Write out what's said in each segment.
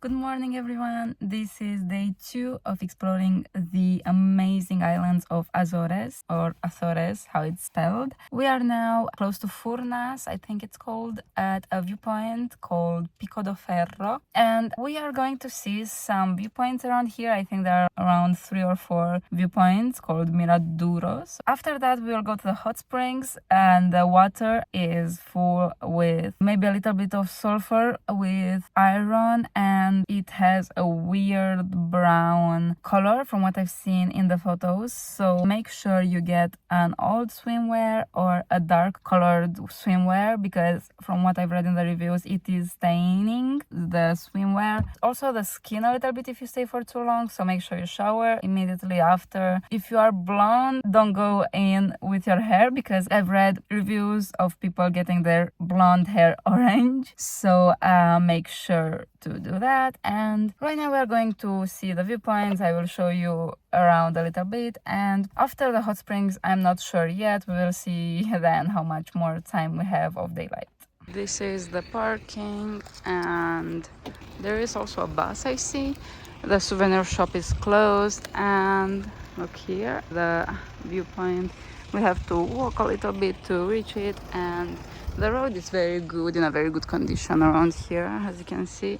Good morning, everyone. This is day 2 of exploring the amazing islands of Azores, or Azores, how it's spelled. We are now close to Furnas, I think it's called, at a viewpoint called Pico do Ferro. And we are going to see some viewpoints around here. I think there are around 3 or 4 viewpoints called Miraduros. After that, we will go to the hot springs, and the water is full with maybe a little bit of sulfur with iron, and it has a weird brown color from what I've seen in the photos. So make sure you get an old swimwear or a dark colored swimwear, because from what I've read in the reviews, it is staining the swimwear. Also the skin a little bit if you stay for too long, so make sure you shower immediately after. If you are blonde, don't go in with your hair, because I've read reviews of people getting their blonde hair orange, so make sure to do that. And right now we are going to see the viewpoints. I will show you around a little bit, and after the hot springs I'm not sure yet. We will see then how much more time we have of daylight. This is the parking, and there is also a bus I see. The souvenir shop is closed, and look here, the viewpoint. We have to walk a little bit to reach it, and the road is very good, in a very good condition around here, as you can see.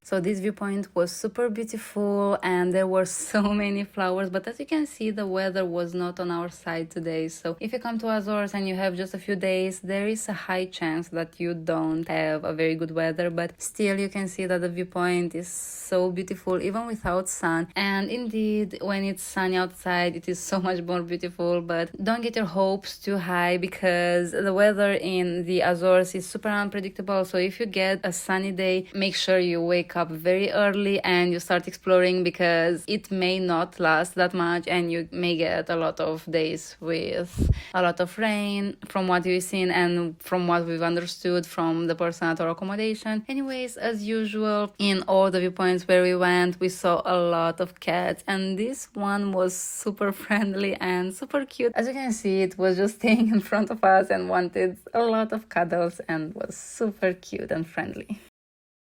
So this viewpoint was super beautiful, and there were so many flowers, but as you can see, the weather was not on our side today. So if you come to Azores and you have just a few days, there is a high chance that you don't have a very good weather, but still you can see that the viewpoint is so beautiful even without sun. And indeed, when it's sunny outside, it is so much more beautiful, but don't get your hopes too high, because the weather in the Azores is super unpredictable. So if you get a sunny day, make sure you wake up very early and you start exploring, because it may not last that much and you may get a lot of days with a lot of rain, from what we've seen and from what we've understood from the person at our accommodation. Anyways, as usual, in all the viewpoints where we went, we saw a lot of cats, and this one was super friendly and super cute. As you can see, it was just staying in front of us and wanted a lot of cuddles and was super cute and friendly.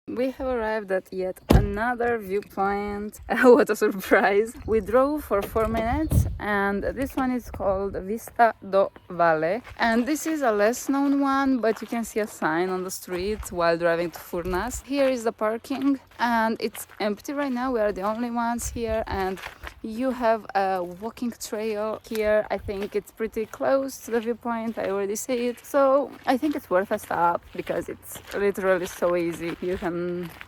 We have arrived at yet another viewpoint. What a surprise! We drove for 4 minutes, and this one is called Vista do Vale. And this is a less known one, but you can see a sign on the street while driving to Furnas. Here is the parking, and it's empty right now. We are the only ones here, and you have a walking trail here. I think it's pretty close to the viewpoint. I already see it, so I think it's worth a stop, because it's literally so easy. You can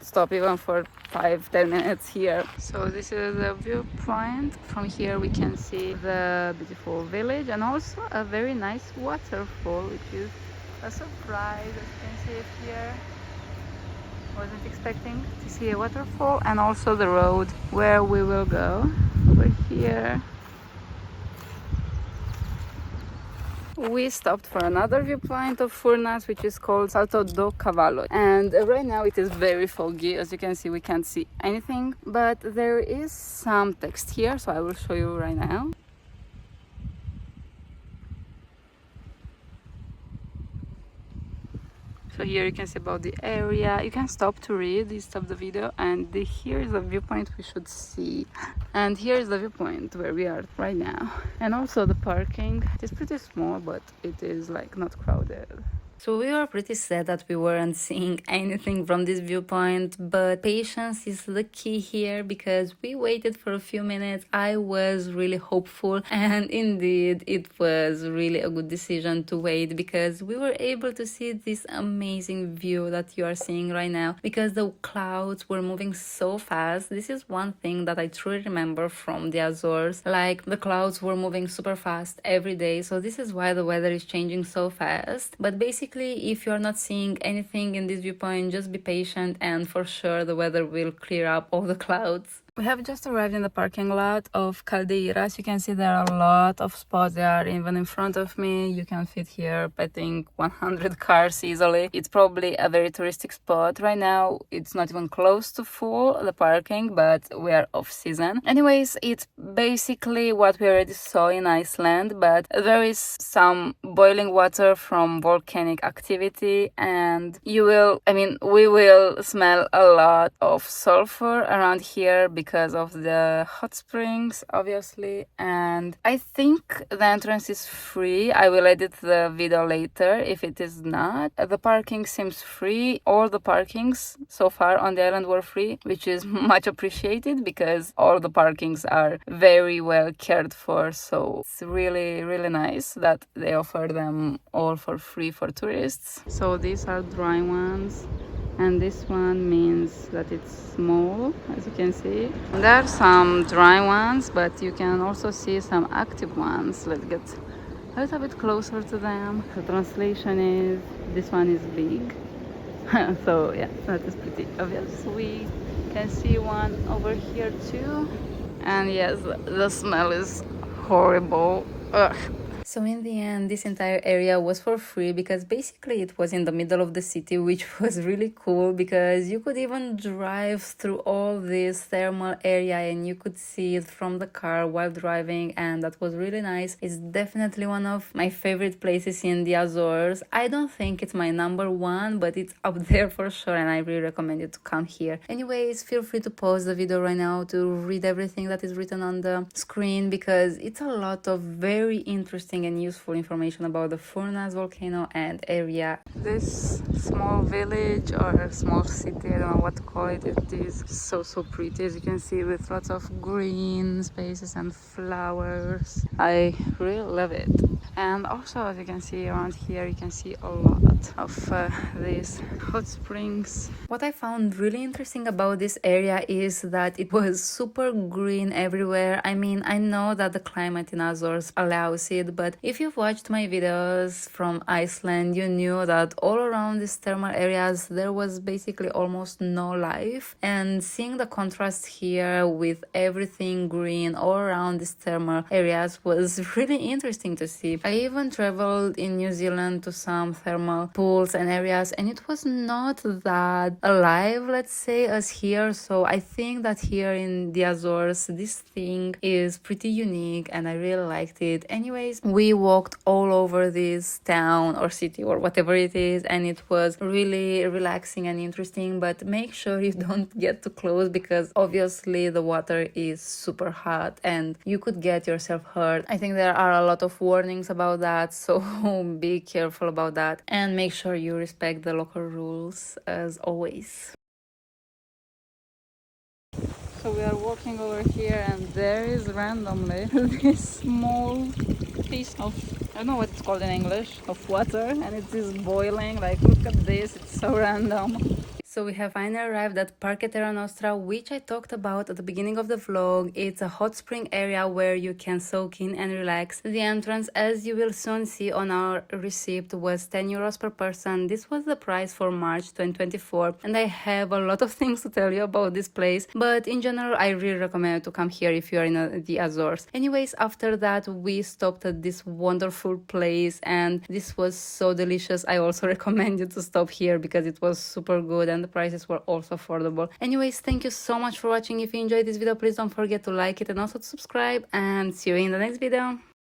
stop even for 5-10 minutes here. So this is the viewpoint. From here we can see the beautiful village and also a very nice waterfall, which is a surprise, as you can see it here. Wasn't expecting to see a waterfall, and also the road where we will go over here. We stopped for another viewpoint of Furnas, which is called Salto do Cavalo, and right now it is very foggy. As you can see, we can't see anything, but there is some text here, so I will show you right now. So here you can see about the area. You can stop to read. You stop the video, and here is the viewpoint we should see. And here is the viewpoint where we are right now. And also the parking. It is pretty small, but it is like not crowded. So we were pretty sad that we weren't seeing anything from this viewpoint, but patience is the key here, because we waited for a few minutes. I was really hopeful, and indeed it was really a good decision to wait, because we were able to see this amazing view that you are seeing right now, because the clouds were moving so fast. This is one thing that I truly remember from the Azores, like the clouds were moving super fast every day. So this is why the weather is changing so fast. But basically, if you're not seeing anything in this viewpoint, just be patient, and for sure the weather will clear up all the clouds. We have just arrived in the parking lot of Caldeiras. You can see there are a lot of spots there, even in front of me. You can fit here, I think, 100 cars easily. It's probably a very touristic spot. Right now, it's not even close to full, the parking, but we are off season. Anyways, it's basically what we already saw in Iceland, but there is some boiling water from volcanic activity, and we will smell a lot of sulfur around here because of the hot springs, obviously. And I think the entrance is free. I will edit the video later if it is not. The parking seems free. All the parkings so far on the island were free, which is much appreciated because all the parkings are very well cared for. So it's really, really nice that they offer them all for free for tourists. So these are dry ones. And this one means that it's small, as you can see. There are some dry ones, but you can also see some active ones. Let's get a little bit closer to them. The translation is, this one is big. So yeah, that is pretty obvious. We can see one over here too. And yes, the smell is horrible. Ugh. So in the end, this entire area was for free because basically it was in the middle of the city, which was really cool because you could even drive through all this thermal area and you could see it from the car while driving, and that was really nice. It's definitely one of my favorite places in the Azores. I don't think it's my number one, but it's up there for sure, and I really recommend you to come here. Anyways, feel free to pause the video right now to read everything that is written on the screen because it's a lot of very interesting and useful information about the Furnas volcano and area. This small village or small city, I don't know what to call it, it is so pretty, as you can see, with lots of green spaces and flowers. I really love it. And also, as you can see around here, you can see a lot of these hot springs. What I found really interesting about this area is that it was super green everywhere. I mean, I know that the climate in Azores allows it, but if you've watched my videos from Iceland, you knew that all around these thermal areas there was basically almost no life. And seeing the contrast here with everything green all around these thermal areas was really interesting to see. I even traveled in New Zealand to some thermal pools and areas, and it was not that alive, let's say, as here. So I think that here in the Azores this thing is pretty unique and I really liked it. Anyways, we walked all over this town or city or whatever it is, and it was really relaxing and interesting, but make sure you don't get too close because obviously the water is super hot and you could get yourself hurt. I think there are a lot of warnings about that, so be careful about that and make sure you respect the local rules as always. So we are walking over here and there is randomly this small piece of, I don't know what it's called in English, of water, and it is boiling. Like, look at this, it's so random. So we have finally arrived at Parque Terra Nostra, which I talked about at the beginning of the vlog. It's a hot spring area where you can soak in and relax. The entrance, as you will soon see on our receipt, was 10 euros per person. This was the price for March 2024, and I have a lot of things to tell you about this place, but in general I really recommend you to come here if you are in the Azores. Anyways, after that we stopped at this wonderful place and this was so delicious. I also recommend you to stop here because it was super good and the prices were also affordable. Anyways, thank you so much for watching. If you enjoyed this video, please don't forget to like it and also to subscribe, and see you in the next video.